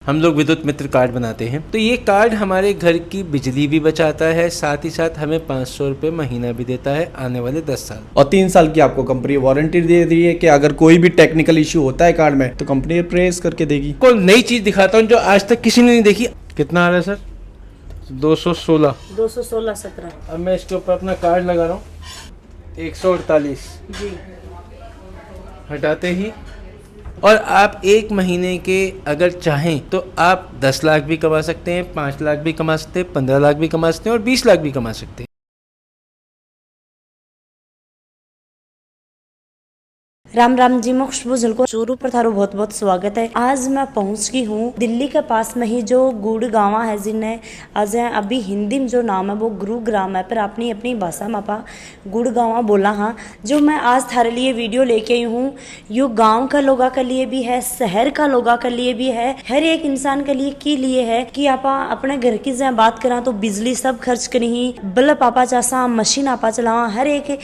हम लोग विद्युत मित्र कार्ड बनाते हैं। तो ये कार्ड हमारे घर की बिजली भी बचाता है, साथ ही साथ हमें 500 रुपये महीना भी देता है आने वाले 10 साल। और 3 साल की आपको कंपनी वारंटी दे रही है कि अगर कोई भी टेक्निकल इश्यू होता है कार्ड में तो कंपनी रिप्लेस करके देगी। को नई चीज़ दिखाता हूँ जो आज तक किसी ने नहीं देखी। कितना आ रहा है सर? 216। 216-17। अब मैं इसके ऊपर अपना कार्ड लगा रहा हूँ, 148 जी। हटाते ही, और आप एक महीने के अगर चाहें तो आप 10 लाख भी कमा सकते हैं, 5 लाख भी कमा सकते हैं, 15 लाख भी कमा सकते हैं और 20 लाख भी कमा सकते हैं। राम राम जी, मैं खुशबू झलको चूरू पर थारो बहुत बहुत स्वागत है। आज मैं पहुंच गई हूँ दिल्ली के पास में ही जो गुड़गांव है, जिन्हें आज अभी हिंदी में जो नाम है वो गुरुग्राम है, पर अपनी अपनी भाषा में आपा गुड़गांव बोला। हाँ, जो मैं आज थारे लिए वीडियो लेके आई हूँ, यो गाँव का लोगों के लिए भी है, शहर का लोगों के लिए भी है, हर एक इंसान के लिए है कि आपा अपने घर की जहाँ बात करा तो बिजली सब खर्च करी, बल्ब आपा चासा मशीन आपा चलावा, हर एक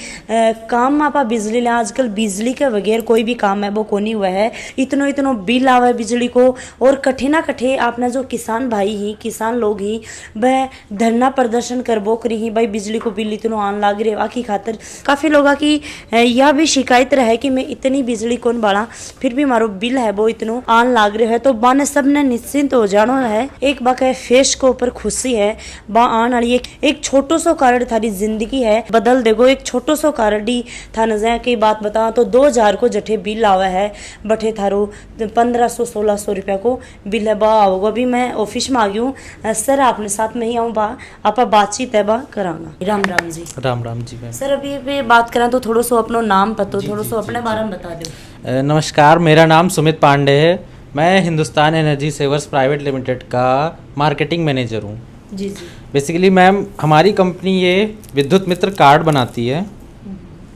काम आपा बिजली ले। आजकल बिजली के बगैर कोई भी काम है वो को नहीं हुआ है। इतनो बिल आवे बिजली को, और कठिना कठे आपने जो किसान भाई ही, किसान लोग ही, वह धरना प्रदर्शन करबो करी ही, भाई बिजली को बिल इतनो आन लाग रहे आखी खातर। काफ़ी लोगों की यह भी शिकायत रहे कि मैं इतनी बिजली कौन बाड़ा, फिर भी मारो बिल है वो इतनो आन लाग रहे है। तो बाने सब ने निश्चिंत हो जानो है। एक बाक है फेस को ऊपर खुशी है, बा आन वाली एक छोटो सो कार्ड थारी जिंदगी है बदल देगो। एक छोटो सो कार्ड ही था नजर की बात बताओ तो 2000 को जठे बिल आवा है, बठे थारो 1500-1600 रुपया को बिल है बा आओगे। अभी मैं ऑफिस में आ गई हूँ सर, आपने साथ में ही आऊँ बा आप बातचीत है बा करांगा। राम राम जी। राम राम जी मैम। सर अभी पे बात करा तो थोड़ा सो अपनो नाम पतो, थोड़ा सो अपने बारे में बता दो। नमस्कार, मेरा नाम सुमित पांडे है। मैं Hindustan energy savers private limited का मार्केटिंग मैनेजर हूँ। जी जी। बेसिकली मैम, हमारी कंपनी ये विद्युत मित्र कार्ड बनाती है,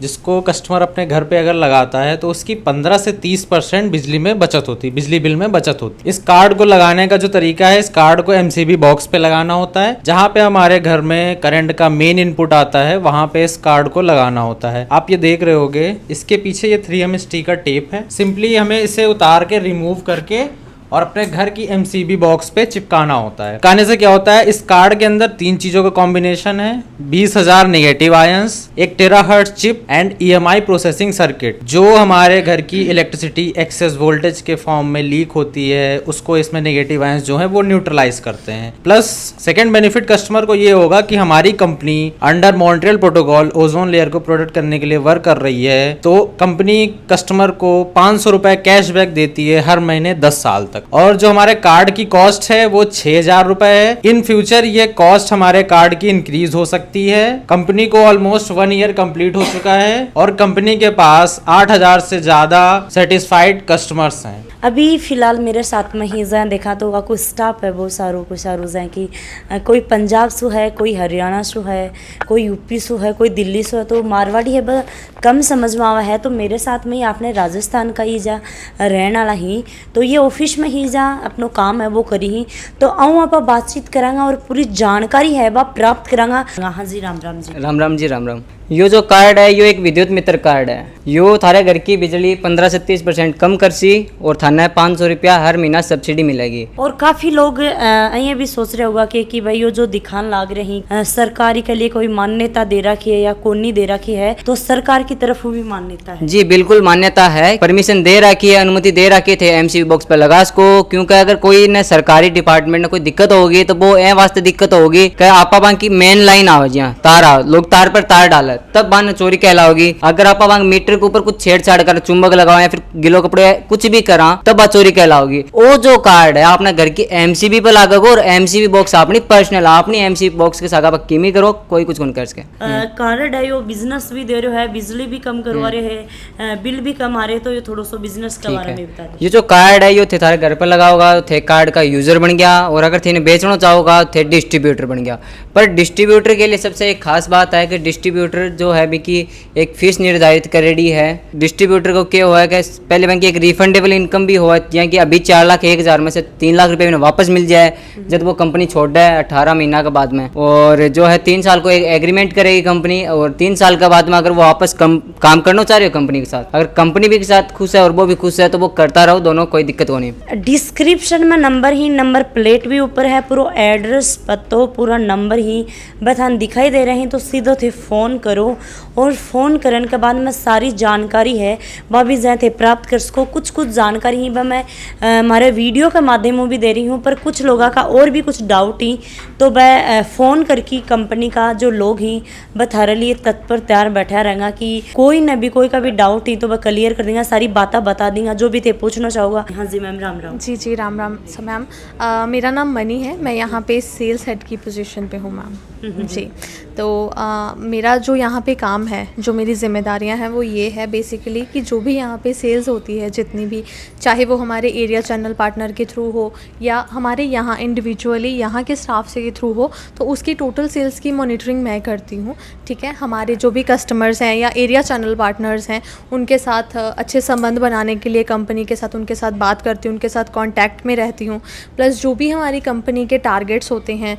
जिसको कस्टमर अपने घर पे अगर लगाता है तो उसकी 15 से 30% बिजली में बचत होती है, बिजली बिल में बचत होती है। इस कार्ड को लगाने का जो तरीका है, इस कार्ड को एमसीबी बॉक्स पे लगाना होता है। जहाँ पे हमारे घर में करंट का मेन इनपुट आता है, वहाँ पे इस कार्ड को लगाना होता है। आप ये देख रहे होगे, इसके पीछे ये 3M स्टिकर टेप है। सिंपली हमें इसे उतार के रिमूव करके और अपने घर की एमसीबी बॉक्स पे चिपकाना होता है। चिपकाने से क्या होता है, इस कार्ड के अंदर 3 चीजों का कॉम्बिनेशन है: 20,000 negative ions, 1 terahertz chip and EMI processing circuit. जो हमारे घर की इलेक्ट्रिसिटी एक्सेस वोल्टेज के फॉर्म में लीक होती है, उसको इसमें नेगेटिव आयंस जो है वो न्यूट्रलाइज करते हैं। प्लस सेकेंड बेनिफिट कस्टमर को ये होगा कि हमारी company under Montreal protocol ozone layer को प्रोटेक्ट करने के लिए वर्क कर रही है। तो कंपनी कस्टमर को 500 रुपए कैशबैक देती है हर महीने 10 साल तक। और जो हमारे कार्ड की कॉस्ट है वो 6,000 रुपए है। इन फ्यूचर ये कॉस्ट हमारे कार्ड की इंक्रीज हो सकती है। कंपनी को ऑलमोस्ट 1 ईयर कंप्लीट हो चुका है और कंपनी के पास 8,000 से ज्यादा सेटिस्फाइड कस्टमर्स हैं। अभी फिलहाल मेरे साथ में ही जहाँ देखा तो कोई स्टाफ है बहुत सारों को सारों जहाँ की कोई पंजाब से है, कोई हरियाणा से है, कोई यूपी से है, कोई दिल्ली से है, तो मारवाड़ी है बस कम समझ में आवा है। तो मेरे साथ में ही आपने राजस्थान का ही जा रहने वाला ही, तो ये ऑफिस में ही जा अपनो काम है वो करी ही। तो आऊँ आप बातचीत करांगा और पूरी जानकारी है वह प्राप्त करांगा। हाँ जी, राम राम जी। राम राम जी, राम राम। यो जो कार्ड है यो एक विद्युत मित्र कार्ड है। यो थारे घर की बिजली 15 से 30% कम करसी और थाने 500 रुपया हर महीना सब्सिडी मिलेगी। और काफी लोग ये भी सोच रहे होगा कि भाई यो जो दिखान लाग रही सरकारी के लिए कोई मान्यता दे रखी है या कोनी दे रखी है, तो सरकार की तरफ भी मान्यता है? जी बिल्कुल मान्यता है, परमिशन दे रखी है, अनुमति दे रखी थे एमसीबी बॉक्स पर लगा इसको। क्योंकि अगर कोई ने सरकारी डिपार्टमेंट में कोई दिक्कत होगी तो वो ए वास्ते दिक्कत होगी कि आपा की मेन लाइन आओ जहाँ तार आओ, लोग तार पर तार डाले तब बान चोरी कहलाओगी। अगर आप मीटर के ऊपर कुछ छेड़छाड़ कर चुंबक लगाओ या फिर गिलो कपड़े कुछ भी करा तब बात चोरी कहलाओगी। वो जो कार्ड है आपने घर की एमसीबी पे लागो और एमसीबी बॉक्स अपनी पर्सनल अपनी एमसीबी बॉक्स के सागा पर कीमी करो, कोई कुछ कौन कर सके। कार्ड है यो बिजनेस भी दे रहे है, बिजली भी कम करवा रहे हैं, बिल भी कम आ रहे, तो ये थोड़ा सा बिजनेस के बारे में बता दो। ये जो कार्ड है यो थे थारे घर पर लगाओगा थे कार्ड का यूजर बन गया, और अगर थे बेचना चाहोगा थे डिस्ट्रीब्यूटर बन गया। पर डिस्ट्रीब्यूटर के लिए सबसे एक खास बात है कि डिस्ट्रीब्यूटर जो है भी कि एक फीस निर्धारित करेड़ी है। डिस्ट्रीब्यूटर को क्या हुआ है कि पहले बैंक की एक रिफंडेबल इनकम भी हुआ है कि अभी 4,01,000 में से 3,00,000 रुपये में वापस मिल जाए जब वो कंपनी छोड़ है 18 महीना के बाद में। और जो है 3 साल को एक एग्रीमेंट करेगी कंपनी, और 3 साल के बाद में अगर वो वापस काम करना चाह रही हो कंपनी के साथ, अगर कंपनी भी के साथ खुश है और वो भी खुश है तो वो करता रहो, दोनों कोई दिक्कत हो नहीं। डिस्क्रिप्शन में नंबर ही नंबर प्लेट भी ऊपर है, पूरा एड्रेस पतो पूरा नंबर ही बथान दिखाई दे रहे हैं। तो सीधो थे फ़ोन करो, और फ़ोन करने के बाद में सारी जानकारी है वह भी जहाँ थे प्राप्त कर सको। कुछ जानकारी ही वह मैं हमारे वीडियो के माध्यम भी दे रही हूँ, पर कुछ लोगों का और भी कुछ डाउट ही तो वह फ़ोन करके कंपनी का जो लोग ही बता लिए तत्पर तैयार बैठा रहेगा कि कोई न भी कोई का भी डाउट ही तो वह क्लियर कर देंगे, सारी बातें बता देंगे जो भी थे पूछना चाहोगा। हाँ जी मैम, राम राम। जी राम राम मैम। मेरा नाम मनी है, मैं यहाँ पे सेल्स हेड की पोजीशन पे हूँ मैम। जी, तो मेरा जो यहाँ पे काम है, जो मेरी जिम्मेदारियाँ हैं वो ये है बेसिकली कि जो भी यहाँ पे सेल्स होती है जितनी भी, चाहे वो हमारे एरिया चैनल पार्टनर के थ्रू हो या हमारे यहाँ इंडिविजुअली यहाँ के स्टाफ से के थ्रू हो, तो उसकी टोटल सेल्स की मॉनिटरिंग मैं करती हूँ। ठीक है, हमारे जो भी कस्टमर्स हैं या एरिया चैनल पार्टनर्स हैं उनके साथ अच्छे संबंध बनाने के लिए कंपनी के साथ उनके साथ बात करती हूँ, उनके साथ कॉन्टैक्ट में रहती हूँ। प्लस जो भी हमारी कंपनी के टारगेट्स होते हैं,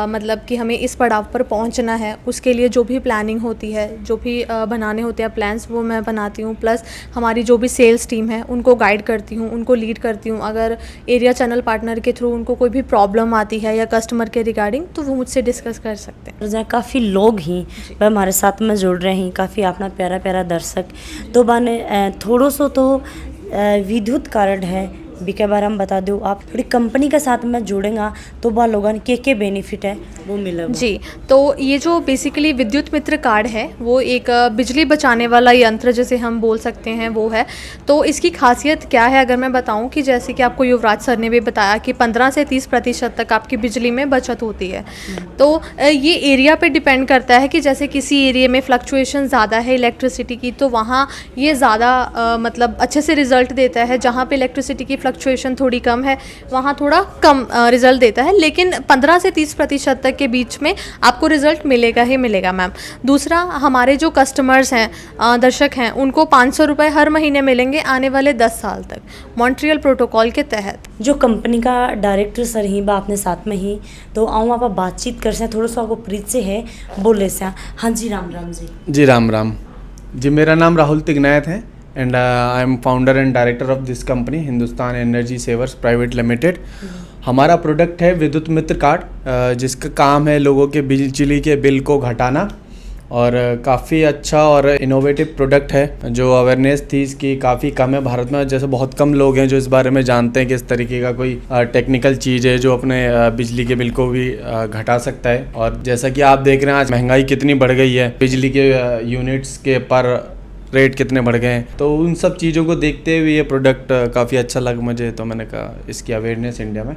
मतलब कि हमें इस पड़ाव पर पहुंचना है, उसके लिए जो भी प्लानिंग होती है, जो भी बनाने होते हैं प्लान्स, वो मैं बनाती हूँ। प्लस हमारी जो भी सेल्स टीम है उनको गाइड करती हूँ, उनको लीड करती हूँ। अगर एरिया चैनल पार्टनर के थ्रू उनको कोई भी प्रॉब्लम आती है या कस्टमर के रिगार्डिंग, तो वो मुझसे डिस्कस कर सकते हैं। जहाँ काफ़ी लोग ही वह हमारे साथ में जुड़ रहे हैं, काफ़ी अपना प्यारा प्यारा दर्शक। तो बाने थोड़ो सो तो विद्युत कार्ड है बिके बारे हम बता दो। आप थोड़ी कंपनी के साथ में जुड़ेगा तो वह लोगों के बेनिफिट है वो मिलेगा। जी, तो ये जो बेसिकली विद्युत मित्र कार्ड है वो एक बिजली बचाने वाला यंत्र जैसे हम बोल सकते हैं वो है। तो इसकी खासियत क्या है अगर मैं बताऊं कि जैसे कि आपको युवराज सर ने भी बताया कि 15 से 30% तक आपकी बिजली में बचत होती है। तो ये एरिया पे डिपेंड करता है कि जैसे किसी एरिया में फ्लक्चुएशन ज़्यादा है इलेक्ट्रिसिटी की, तो वहाँ ये ज़्यादा मतलब अच्छे से रिजल्ट देता है। जहाँ पे इलेक्ट्रिसिटी की फ्लक्चुएशन थोड़ी कम है वहाँ थोड़ा कम रिजल्ट देता है, लेकिन 15 से 30% तक के बीच में आपको रिजल्ट मिलेगा ही मिलेगा मैम। दूसरा, हमारे जो कस्टमर्स हैं, दर्शक हैं, उनको 500 रुपये हर महीने मिलेंगे आने वाले 10 साल तक, मॉन्ट्रियल प्रोटोकॉल के तहत। जो कंपनी का डायरेक्टर सर ही बा अपने साथ में ही, तो आऊँ आप बातचीत कर से थोड़ा सा आपको प्रीत से है बोले से। हाँ जी, राम राम जी। जी राम राम जी, मेरा नाम राहुल तिगनायत है and I am founder and director of this company Hindustan energy savers private limited. हमारा प्रोडक्ट है विद्युत मित्र कार्ड, जिसका काम है लोगों के बिजली के बिल को घटाना, और काफ़ी अच्छा और इनोवेटिव प्रोडक्ट है। जो अवेयरनेस थी इसकी काफ़ी कम है भारत में, जैसे बहुत कम लोग हैं जो इस बारे में जानते हैं कि इस तरीके का कोई टेक्निकल चीज़ है जो अपने बिजली के बिल को भी घटा सकता है। और जैसा कि आप देख रहे हैं आज महंगाई कितनी बढ़ गई है, बिजली के यूनिट्स के पर रेट कितने बढ़ गए हैं, तो उन सब चीज़ों को देखते हुए ये प्रोडक्ट काफ़ी अच्छा लगा मुझे, तो मैंने कहा इसकी अवेयरनेस इंडिया में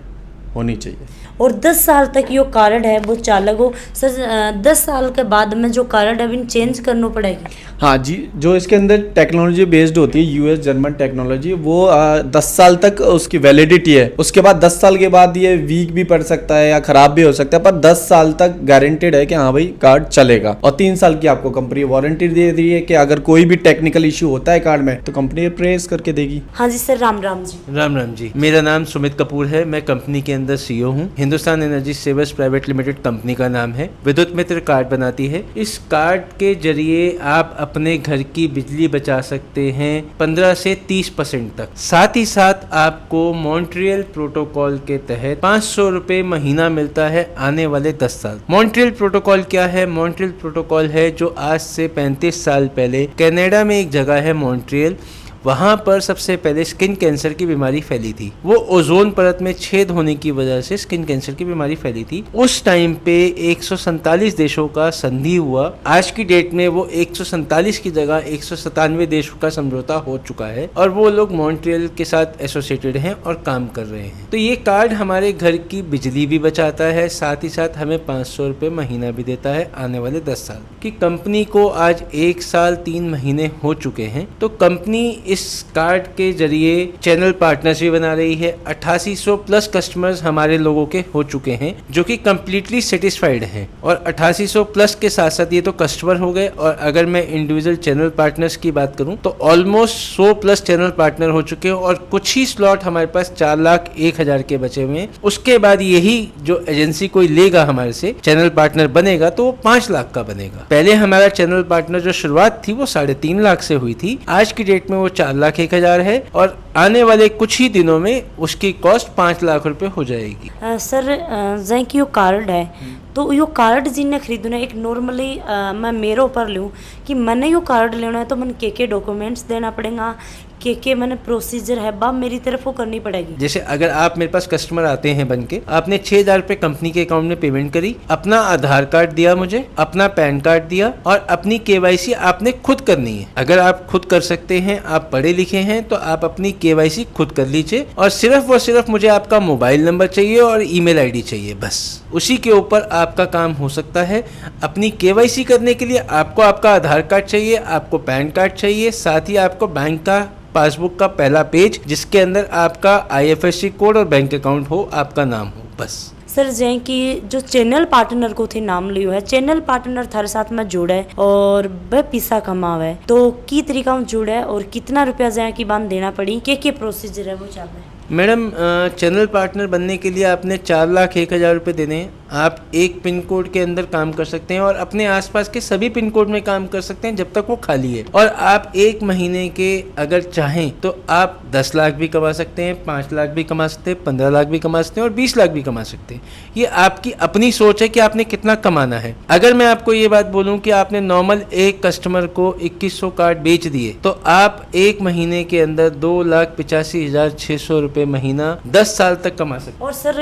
होनी चाहिए। और 10 साल तक यो कार्ड है वो चालक हो सर। 10 साल के बाद में जो कार्ड है चेंज करना पड़ेगी। हाँ जी, जो इसके अंदर टेक्नोलॉजी बेस्ड होती है, यूएस जर्मन टेक्नोलॉजी, वो 10 साल तक उसकी वैलिडिटी है। उसके बाद 10 साल के बाद ये वीक भी पड़ सकता है या ख़राब भी हो सकता है, पर 10 साल तक गारंटेड है कि हाँ भाई कार्ड चलेगा। और 3 साल की आपको कंपनी वारंटी दे रही है कि अगर कोई भी टेक्निकल इशू होता है कार्ड में तो कंपनी प्रेस करके देगी। हाँ जी सर, राम राम जी। राम राम जी, मेरा नाम सुमित कपूर है, मैं कंपनी के अंदर सीईओ हूँ। Hindustan energy savers private limited company का नाम है। विद्युत मित्र कार्ड बनाती है। इस कार्ड के जरिए आप अपने घर की बिजली बचा सकते हैं 15 से 30% तक। साथ ही साथ आपको मॉन्ट्रियल प्रोटोकॉल के तहत 500 रुपये महीना मिलता है आने वाले 10 साल। मॉन्ट्रियल प्रोटोकॉल क्या है? मॉन्ट्रियल प्रोटोकॉल है जो आज से 35 साल पहले कनाडा में एक जगह है मॉन्ट्रियल, वहाँ पर सबसे पहले स्किन कैंसर की बीमारी फैली थी। वो ओजोन परत में छेद होने की वजह से स्किन कैंसर की बीमारी फैली थी। उस टाइम पे 147 देशों का संधि हुआ। आज की डेट में वो 147 की जगह 197 देशों का समझौता हो चुका है और वो लोग मॉन्ट्रियल के साथ एसोसिएटेड हैं और काम कर रहे हैं। तो ये कार्ड हमारे घर की बिजली भी बचाता है, साथ ही साथ हमें 500 रुपये महीना भी देता है आने वाले 10 साल की। कंपनी को आज 1 साल 3 महीने हो चुके हैं। तो कंपनी इस कार्ड के जरिए चैनल पार्टनर्स भी बना रही है। 8800 प्लस कस्टमर्स हमारे लोगों के हो चुके हैं जो कि कम्प्लीटली सेटिस्फाइड हैं। और 8800 प्लस के साथ साथ ये तो कस्टमर हो गए, और अगर मैं इंडिविजुअल चैनल पार्टनर्स की बात करूं तो ऑलमोस्ट 100 प्लस चैनल पार्टनर हो चुके हैं, और कुछ ही स्लॉट हमारे पास 4,01,000 के बचे हुए हैं। उसके बाद यही जो एजेंसी कोई लेगा हमारे से चैनल पार्टनर बनेगा तो वो 5 लाख का बनेगा। पहले हमारा चैनल पार्टनर जो शुरुआत थी वो 3.5 लाख से हुई थी, आज की डेट में वो 4,01,000 है, और आने वाले कुछ ही दिनों में उसकी कॉस्ट 5 लाख रुपए हो जाएगी। सर जैं की यो कार्ड है तो यो कार्ड जिन्हें खरीदना एक नॉर्मली मैं मेरे ऊपर लूँ कि मैंने यो कार्ड लेना है तो मन के डॉक्यूमेंट्स देना पड़ेगा, के मैंने प्रोसीजर है बा मेरी तरफ वो करनी पड़ेगी। जैसे अगर आप मेरे पास कस्टमर आते हैं बन के, आपने 6,000 रुपए कंपनी के अकाउंट में पेमेंट करी, अपना आधार कार्ड दिया मुझे, अपना पैन कार्ड दिया, और अपनी KYC आपने खुद करनी है। अगर आप खुद कर सकते हैं, आप पढ़े लिखे हैं, तो आप अपनी KYC खुद कर लीजिए, और सिर्फ मुझे आपका मोबाइल नंबर चाहिए और ईमेल ID चाहिए, बस उसी के ऊपर आपका काम हो सकता है। अपनी KYC करने के लिए आपको आपका आधार कार्ड चाहिए, आपको पैन कार्ड चाहिए, साथ ही आपको बैंक का पासबुक का पहला पेज जिसके अंदर आपका IFSC कोड और बैंक अकाउंट हो, आपका नाम हो, बस। सर जैं की जो चैनल पार्टनर को थे नाम लियो है, चैनल पार्टनर थारे साथ में जुड़ा है और वह पैसा कमावे, तो की तरीका में जुड़ा है और कितना रुपया जैं की बांध देना पड़ी, के प्रोसीजर है वो चल रहा है? मैडम चैनल पार्टनर बनने के लिए आपने 4,01,000 रुपये देने हैं। आप एक पिन कोड के अंदर काम कर सकते हैं और अपने आसपास के सभी पिन कोड में काम कर सकते हैं जब तक वो खाली है। और आप एक महीने के अगर चाहें तो आप 10 लाख भी कमा सकते हैं, 5 लाख भी कमा सकते हैं, 15 लाख भी कमा सकते हैं और 20 लाख भी कमा सकते हैं। ये आपकी अपनी सोच है कि आपने कितना कमाना है। अगर मैं आपको ये बात बोलूँ कि आपने नॉर्मल एक कस्टमर को 2100 कार्ड बेच दिए तो आप एक महीने के अंदर 2,85,600 रुपये महीना 10 साल तक कमा सकते हैं। और सर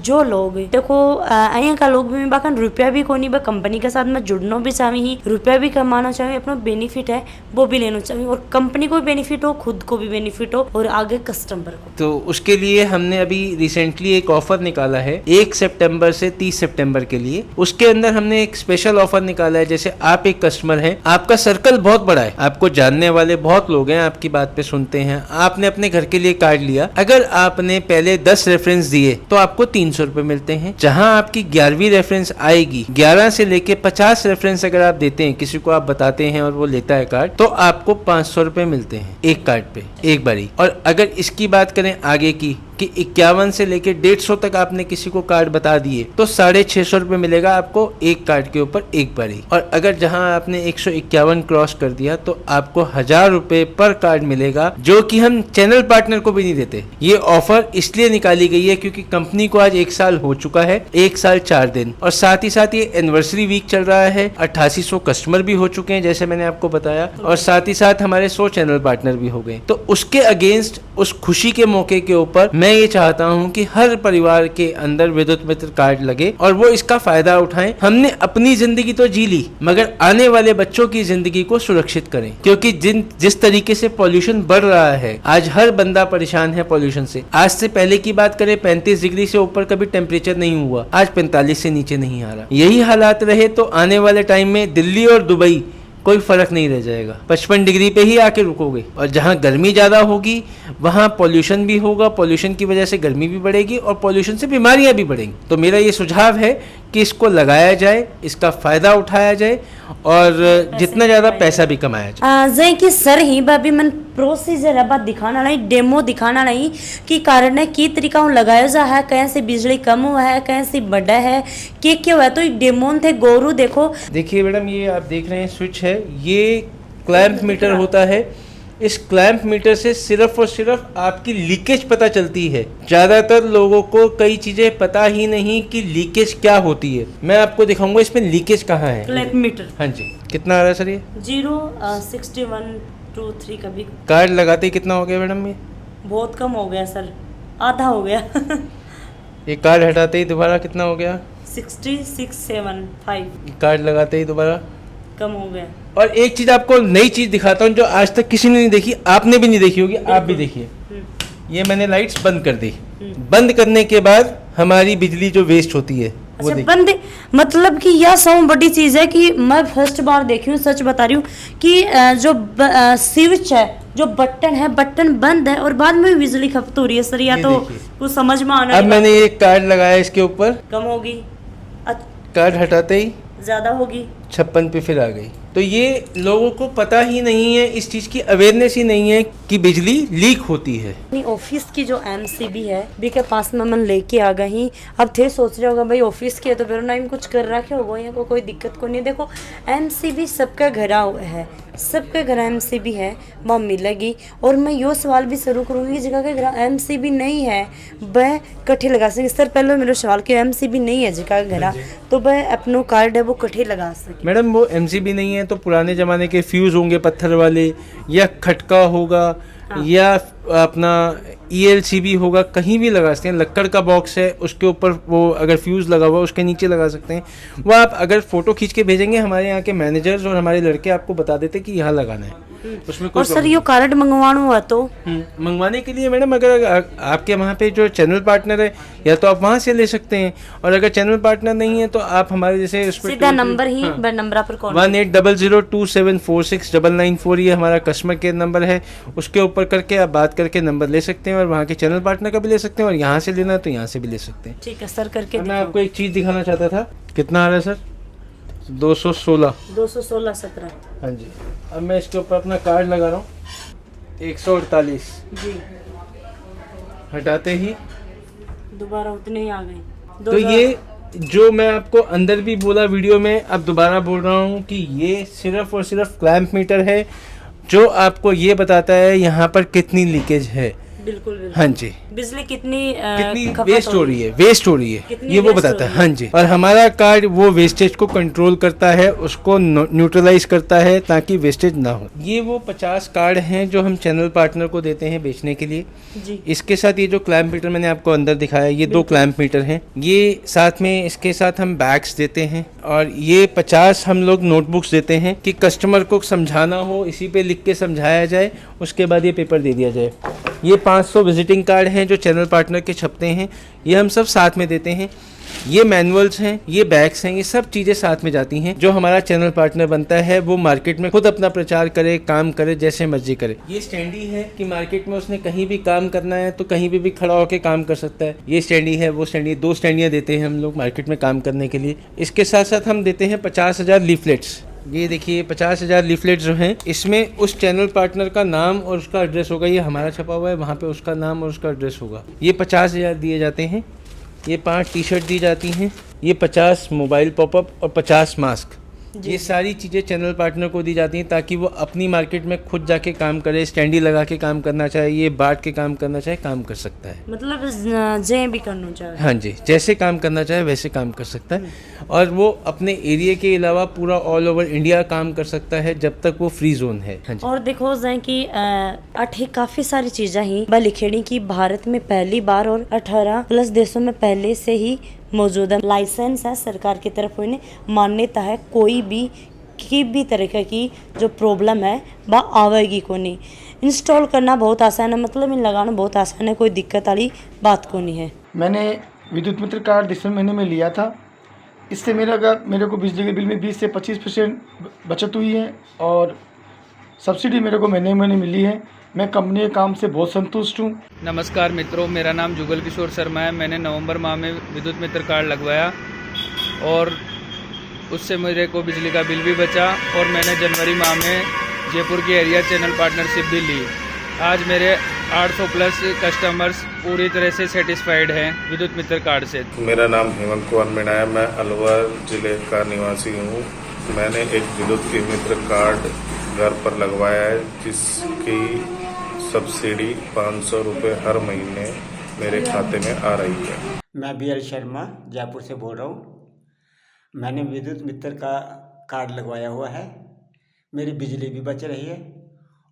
जो लोग देखो अयहाँ का लोग भी बाकन रुपया भी कोनी बा कंपनी के साथ में जुड़ना भी चाहिए, रुपया भी कमाना चाहिए, अपना बेनिफिट है वो भी लेना चाहिए, और कंपनी को भी बेनिफिट हो, खुद को भी बेनिफिट हो, और आगे कस्टमर को। तो उसके लिए हमने अभी रिसेंटली एक ऑफर निकाला है 1 सितंबर से 30 सितंबर के लिए। उसके अंदर हमने एक स्पेशल ऑफर निकाला है। जैसे आप एक कस्टमर हैं, आपका सर्कल बहुत बड़ा है, आपको जानने वाले बहुत लोग हैं, आपकी बात पे सुनते हैं, आपने अपने घर के लिए कार्ड लिया, अगर आपने पहले 10 रेफरेंस दिए तो आपको 300 रुपए मिलते हैं। जहां आपकी 11वीं रेफरेंस आएगी, 11 से लेके 50 रेफरेंस अगर आप देते हैं, किसी को आप बताते हैं और वो लेता है कार्ड, तो आपको 500 रुपए मिलते हैं एक कार्ड पे एक बारी। और अगर इसकी बात करें आगे की कि 51 से लेके 150 तक आपने किसी को कार्ड बता दिए तो 650 रुपए मिलेगा आपको एक कार्ड के ऊपर एक बारी। और अगर जहां आपने 151 क्रॉस कर दिया तो आपको 1000 रुपए पर कार्ड मिलेगा, जो कि हम चैनल पार्टनर को भी नहीं देते। ये ऑफर इसलिए निकाली गई है क्योंकि कंपनी को आज 1 साल हो चुका है, 1 साल 4 दिन, और साथ ही साथ ये एनिवर्सरी वीक चल रहा है। 8800 कस्टमर भी हो चुके हैं जैसे मैंने आपको बताया, और साथ ही साथ हमारे 100 चैनल पार्टनर भी हो गए। तो उसके अगेंस्ट, उस खुशी के मौके के ऊपर मैं ये चाहता हूं कि हर परिवार के अंदर विद्युत मित्र कार्ड लगे और वो इसका फायदा उठाएं। हमने अपनी जिंदगी तो जी ली, मगर आने वाले बच्चों की जिंदगी को सुरक्षित करें, क्योंकि जिस तरीके से पॉल्यूशन बढ़ रहा है, आज हर बंदा परेशान है पॉल्यूशन से। आज से पहले की बात करें, 35 डिग्री से ऊपर कभी टेम्परेचर नहीं हुआ, आज 45 से नीचे नहीं आ रहा। यही हालात रहे तो आने वाले टाइम में दिल्ली और दुबई कोई फर्क नहीं रह जाएगा, 55 डिग्री पे ही आके रुकोगे। और जहाँ गर्मी ज़्यादा होगी वहाँ पॉल्यूशन भी होगा, पॉल्यूशन की वजह से गर्मी भी बढ़ेगी और पॉल्यूशन से बीमारियाँ भी बढ़ेंगी। तो मेरा ये सुझाव है कि इसको लगाया जाए, इसका फ़ायदा उठाया जाए और जितना ज़्यादा पैसा भी कमाया जाए। जै कि सर ही बाबी मन प्रोसीजर है बात दिखाना नहीं, डेमो दिखाना नहीं कि कारण है की तरीका लगाया जा है, कहीं से बिजली कम हुआ है, कहीं से बढ़ा है, क्या हुआ, तो एक डेमो थे गोरू। देखिए मैडम, ये आप देख रहे हैं स्विच है, ये क्लैंप मीटर होता है। इस क्लैंप मीटर से सिर्फ और सिर्फ आपकी लीकेज पता चलती है। ज़्यादातर लोगों को कई चीज़ें पता ही नहीं कि लीकेज क्या होती है। मैं आपको दिखाऊंगा इसमें लीकेज कहाँ है। क्लैंप मीटर, हाँ जी, कितना आ रहा है सर? ये 06123 कभी। कार्ड लगाते ही कितना हो गया मैडम? ये बहुत कम हो गया सर, आधा हो गया। ये कार्ड हटाते ही दोबारा कितना हो गया? 6675। कार्ड लगाते ही दोबारा कम हो गया। और एक चीज आपको नई चीज दिखाता हूँ जो आज तक किसी ने नहीं देखी, आपने भी नहीं देखी होगी, आप भी देखिए। ये मैंने लाइट्स बंद कर दी। बंद करने के बाद हमारी बिजली जो वेस्ट होती है वो अच्छा, बंद मतलब कि यह सब बड़ी चीज़ है कि मैं फर्स्ट बार देखी हूँ, सच बता रही हूँ कि जो स्विच है जो बटन है बटन बंद है और बाद में भी बिजली खपत हो रही है सर, या ये तो देखिए। कुछ समझ में आना अब मैंने एक कार्ड लगाया इसके ऊपर, कम होगी, कार्ड हटाते ही ज्यादा होगी। 56 पे फिर आ गई। तो ये लोगों को पता ही नहीं है, इस चीज़ की अवेयरनेस ही नहीं है कि बिजली लीक होती है। अपनी ऑफिस की जो एमसीबी है बी के पास में मन लेके आ गई। अब थे सोच रहे होगा भाई ऑफिस की है तो फिर टाइम कुछ कर रखे होगा, यहाँ को कोई दिक्कत को नहीं। देखो एमसीबी सबका घर है, सबके घर एमसीबी है, वहाँ मिलेगी। और मैं यो सवाल भी शुरू करूँगी जगह के घर एमसीबी नहीं है वह कट्ठे लगा सके। सर पहले मेरा सवाल कि एमसीबी नहीं है जगह के घर तो वह अपनो कार्ड है वो कट्ठे लगा सके। मैडम वो एमसीबी नहीं है तो पुराने ज़माने के फ्यूज़ होंगे पत्थर वाले, या खटका होगा, या अपना ELCB होगा, कहीं भी लगा सकते हैं। लक्कड़ का बॉक्स है उसके ऊपर वो अगर फ्यूज़ लगा हुआ उसके नीचे लगा सकते हैं। वो आप अगर फ़ोटो खींच के भेजेंगे हमारे यहाँ के मैनेजर्स और हमारे लड़के आपको बता देते कि यहाँ लगाना है, उसमें कोई और सर ये कार्ड मंगवाना हुआ तो मंगवाने के लिए मैडम अगर आपके वहाँ पे जो चैनल पार्टनर है या तो आप वहाँ से ले सकते हैं, और अगर चैनल पार्टनर नहीं है तो आप हमारे जैसे सीधा नंबर ही नंबर पर कॉल 180027469994 ये हमारा कस्टमर केयर नंबर है, उसके ऊपर करके आप बात करके नंबर ले सकते हैं और वहाँ के चैनल पार्टनर का भी ले सकते हैं, और यहाँ से लेना है तो यहाँ से भी ले सकते हैं। ठीक है सर करके मैं आपको एक चीज़ दिखाना चाहता था। कितना आ रहा है सर? 216 216-17। हाँ जी। अब मैं इसके ऊपर अपना कार्ड लगा रहा हूँ 148 जी हटाते ही दोबारा उतने ही आ गए। तो ये जो मैं आपको अंदर भी बोला वीडियो में, अब दोबारा बोल रहा हूँ कि ये सिर्फ और सिर्फ क्लैंप मीटर है जो आपको ये बताता है यहाँ पर कितनी लीकेज है। बिल्कुल बिल्कुल। हाँ जी, बिजली कितनी कितनी खपत वेस्ट हो रही है, वेस्ट हो रही है, कितनी ये वो waste बताता हो है। रही हाँ जी, और हमारा कार्ड वो वेस्टेज को कंट्रोल करता है, उसको न्यूट्रलाइज करता है ताकि वेस्टेज ना हो। ये वो 50 कार्ड हैं जो हम चैनल पार्टनर को देते हैं बेचने के लिए। जी इसके साथ ये जो क्लैंप मीटर मैंने आपको अंदर दिखाया, ये 2 क्लैंप मीटर हैं। ये साथ में इसके साथ हम बैग्स देते हैं, और ये 50 हम लोग नोटबुक्स देते हैं कि कस्टमर को समझाना हो इसी पे लिख के समझाया जाए, उसके बाद ये पेपर दे दिया जाए। ये 500 विजिटिंग कार्ड हैं जो चैनल पार्टनर के छपते हैं, ये हम सब साथ में देते हैं। ये मैनुअल्स हैं, ये बैग्स हैं, ये सब चीज़ें साथ में जाती हैं। जो हमारा चैनल पार्टनर बनता है वो मार्केट में खुद अपना प्रचार करे, काम करे, जैसे मर्जी करे। ये स्टैंडी है कि मार्केट में उसने कहीं भी काम करना है तो कहीं भी खड़ा होकर काम कर सकता है। ये स्टैंडी है, वो स्टैंडी, 2 स्टैंडियाँ देते हैं हम लोग मार्केट में काम करने के लिए। इसके साथ साथ हम देते हैं 50,000 लीफलेट्स। ये देखिए 50,000 लीफलेट जो हैं, इसमें उस चैनल पार्टनर का नाम और उसका एड्रेस होगा। ये हमारा छपा हुआ है, वहाँ पे उसका नाम और उसका एड्रेस होगा। ये 50,000 दिए जाते हैं। ये 5 टी-शर्ट दी जाती हैं। ये 50 मोबाइल पॉपअप और 50 मास्क, ये सारी चीज़ें चैनल पार्टनर को दी जाती हैं ताकि वो अपनी मार्केट में खुद जाके काम करे। स्टैंडी लगा के काम करना चाहे, ये बाट के काम करना चाहे, काम कर सकता है। मतलब जे भी करना चाहे। हाँ जी, जैसे काम करना चाहे वैसे काम कर सकता है, और वो अपने एरिया के अलावा पूरा ऑल ओवर इंडिया काम कर सकता है जब तक वो फ्री जोन है। हाँ जी। और देखो जाए कि अठे काफी सारी चीजें ही लिखेड़ी की भारत में पहली बार और 18+ देशों में पहले से ही मौजूद है। लाइसेंस है सरकार की तरफ, उन्हें मान्यता है। कोई भी तरह की जो प्रॉब्लम है वह आवेगी को नहीं। इंस्टॉल करना बहुत आसान है, मतलब इन लगाना बहुत आसान है, कोई दिक्कत वाली बात को नहीं है। मैंने विद्युत मित्र कार्ड दिसंबर महीने में लिया था। इससे मेरे को बिजली के बिल में 20 से 25% बचत हुई है, और सब्सिडी मेरे को महीने महीने मिली है। मैं कंपनी के काम से बहुत संतुष्ट हूँ। नमस्कार मित्रों, मेरा नाम जुगल किशोर शर्मा है। मैंने नवंबर माह में विद्युत मित्र कार्ड लगवाया और उससे मेरे को बिजली का बिल भी बचा, और मैंने जनवरी माह में जयपुर की एरिया चैनल पार्टनरशिप भी ली। आज मेरे 800+ कस्टमर्स पूरी तरह से सेटिस्फाइड हैं विद्युत मित्र कार्ड से। मेरा नाम हेमंत कुमार मीणा है। मैं अलवर ज़िले का निवासी हूँ। मैंने एक विद्युत मित्र कार्ड घर पर लगवाया है जिसकी सब्सिडी 500 रुपये हर महीने मेरे खाते में आ रही है। मैं BL शर्मा जयपुर से बोल रहा हूँ। मैंने विद्युत मित्र का कार्ड लगवाया हुआ है। मेरी बिजली भी बच रही है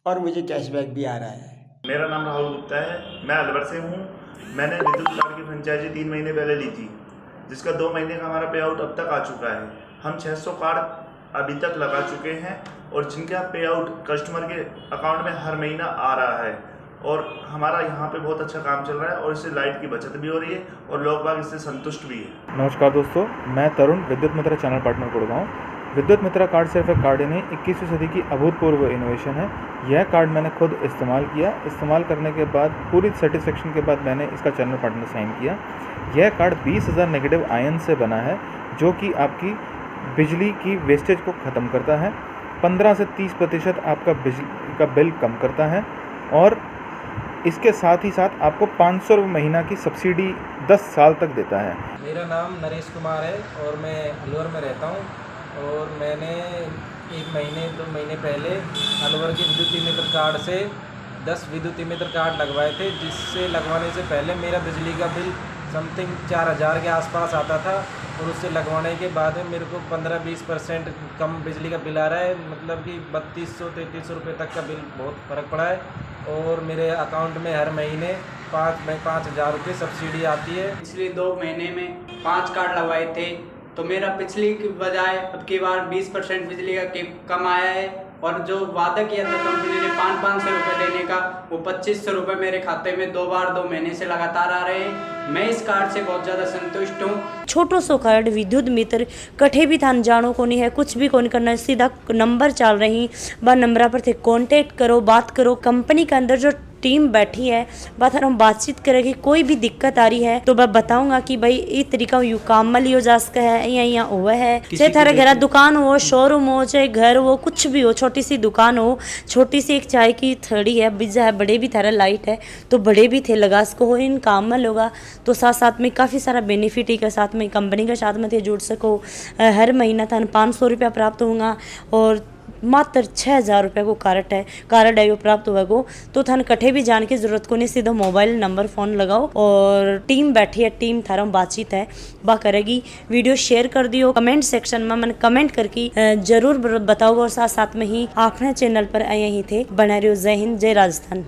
और मुझे कैशबैक भी आ रहा है। मेरा नाम राहुल गुप्ता है, मैं अलवर से हूँ। मैंने विद्युत कार्ड की फ्रेंचाइजी 3 महीने पहले ली थी, जिसका 2 महीने का हमारा पे आउट अब तक आ चुका है। हम 600 कार्ड अभी तक लगा चुके हैं, और जिनका पे आउट कस्टमर के अकाउंट में हर महीना आ रहा है, और हमारा यहाँ पे बहुत अच्छा काम चल रहा है, और इससे लाइट की बचत भी हो रही है और लोग बाग इससे संतुष्ट भी है। नमस्कार दोस्तों, मैं तरुण, विद्युत मित्र चैनल पार्टनर गुड़गांव। विद्युत मित्रा कार्ड सिर्फ एक कार्ड ही नहीं, 21वीं सदी की अभूतपूर्व इनोवेशन है। यह कार्ड मैंने खुद इस्तेमाल किया। इस्तेमाल करने के बाद पूरी सेटिस्फेक्शन के बाद मैंने इसका चैनल पार्टनर साइन किया। यह कार्ड 20,000 नेगेटिव आयन से बना है, जो कि आपकी बिजली की वेस्टेज को ख़त्म करता है। 15 से 30% आपका बिजली का बिल कम करता है और इसके साथ ही साथ आपको 500 रुपये महीना की सब्सिडी 10 साल तक देता है। मेरा नाम नरेश कुमार है और मैं अलवर में रहता हूँ और मैंने 1 महीने 2 महीने पहले अलवर के विद्युत मित्र कार्ड से 10 विद्युत मित्र कार्ड लगवाए थे, जिससे लगवाने से पहले मेरा बिजली का बिल समथिंग 4,000 के आसपास आता था और उससे लगवाने के बाद में मेरे को 15-20% कम बिजली का बिल आ रहा है, मतलब कि 3200-3300 रुपये तक का बिल बहुत फ़र्क पड़ा है और मेरे अकाउंट में हर महीने 5,000 रुपये सब्सिडी आती है। पिछले 2 महीने में 5 कार्ड लगवाए थे तो मेरा पिछली की बजाय अब की बार 20% बिजली का कम आया है और जो वादा किया था कंपनी ने 500 रुपये देने का, वो 2500 रुपये मेरे खाते में 2 महीने से लगातार आ रहे हैं। मैं इस कार्ड से बहुत ज़्यादा संतुष्ट हूँ। छोटो सो कार्ड विद्युत मित्र कठे भी थान जानो को नहीं है, कुछ भी कौन करना है, सीधा नंबर चल रही बा नंबर पर थे कॉन्टेक्ट करो, बात करो। कंपनी के अंदर जो टीम बैठी है बात हम बातचीत करेगी, कोई भी दिक्कत आ रही है तो मैं बताऊंगा कि भाई इस तरीका यू काम में लियो जा सका है, यहाँ हुआ है। चाहे थारे घर दुकान हो, शोरूम हो, चाहे घर हो, कुछ भी हो, छोटी सी दुकान हो, छोटी सी एक चाय की थड़ी है, बिजा है, बड़े भी थारा लाइट है तो बड़े भी थे लगा सको हो इन काम में लोगा तो साथ साथ में काफ़ी सारा बेनिफिट ही के साथ में कंपनी के साथ में थे जुड़ सको। हर महीना थान 500 रुपया प्राप्त होगा और मात्र 6,000 रुपये को कार्ड है वो प्राप्त हुआ को। तो थान कठे भी जान की जरूरत को नहीं, सीधा मोबाइल नंबर फ़ोन लगाओ और टीम बैठी है, टीम थारा बातचीत है बा करेगी। वीडियो शेयर कर दियो, कमेंट सेक्शन में मैंने कमेंट करके जरूर बताओ और साथ साथ में ही आपने चैनल पर आए ही थे। बना रहे हो। जय हिंद, जय राजस्थान।